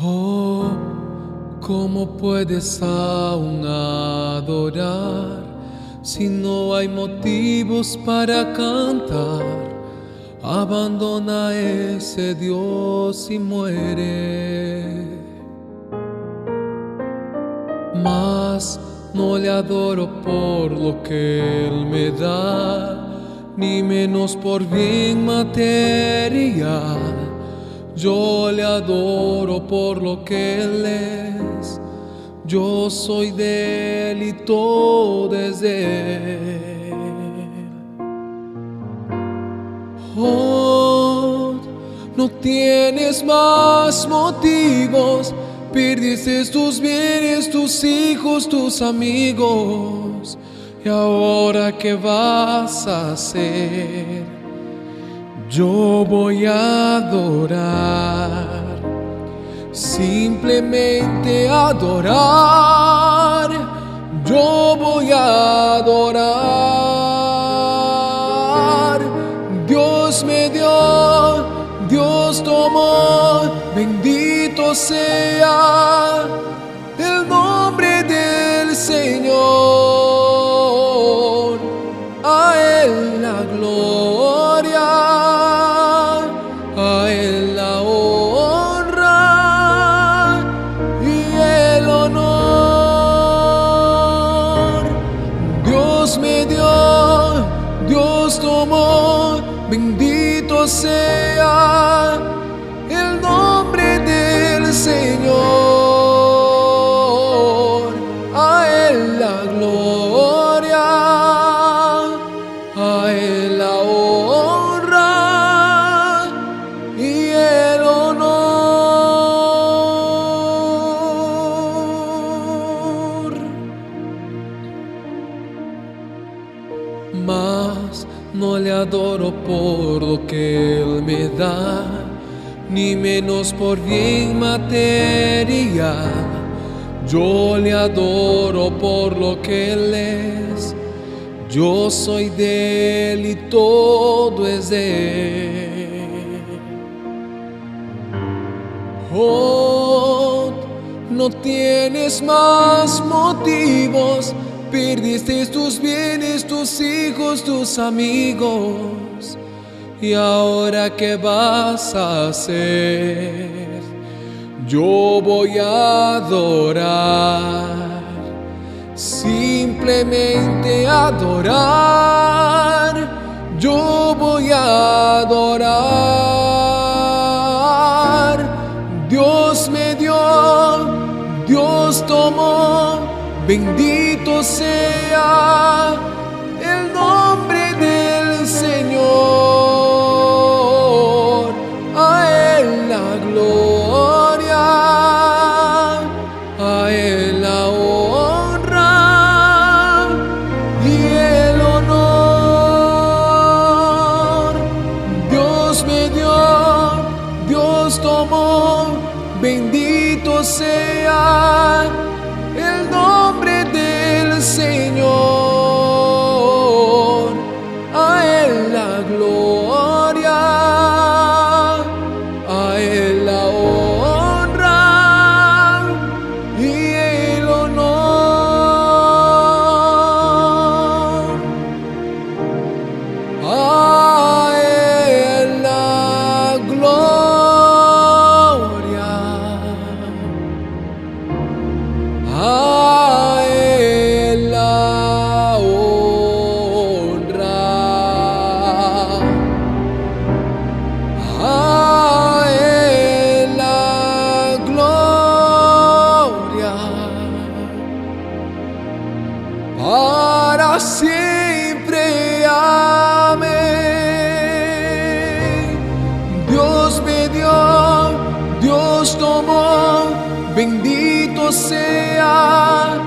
Oh, ¿cómo puedes aún adorar si no hay motivos para cantar? Abandona a ese Dios y muere. Mas no le adoro por lo que Él me da, ni menos por bien material. Yo le adoro por lo que Él es. Yo soy de Él y todo es de Él. Oh, no tienes más motivos. Perdiste tus bienes, tus hijos, tus amigos. ¿Y ahora qué vas a hacer? Yo voy a adorar, simplemente adorar. Yo voy a adorar. Dios me dio, Dios tomó, bendito sea el nombre del Señor. A Él la gloria, a Él la honra y el honor. Dios me dio, Dios tomó, bendito sea el nombre del Señor. A Él la gloria, a Él la honra y el honor. Mas no le adoro por lo que Él me da, ni menos por bien material. Yo le adoro por lo que Él es. Yo soy de Él y todo es de Él. Oh, no tienes más motivos. Perdiste tus bienes, tus hijos, tus amigos. ¿Y ahora qué vas a hacer? Yo voy a adorar, simplemente adorar. Yo voy a adorar. Dios me dio, Dios tomó, bendito sea el nombre del Señor. A Él la gloria, a Él la honra y el honor. Dios me dio, Dios tomó, bendito sea el nombre del Señor. A Él la gloria, a Él la honra y el honor. A Él la gloria, a Él la honra, a Él la gloria, para siempre. Amén. Dios me dio, Dios tomó, bendito sea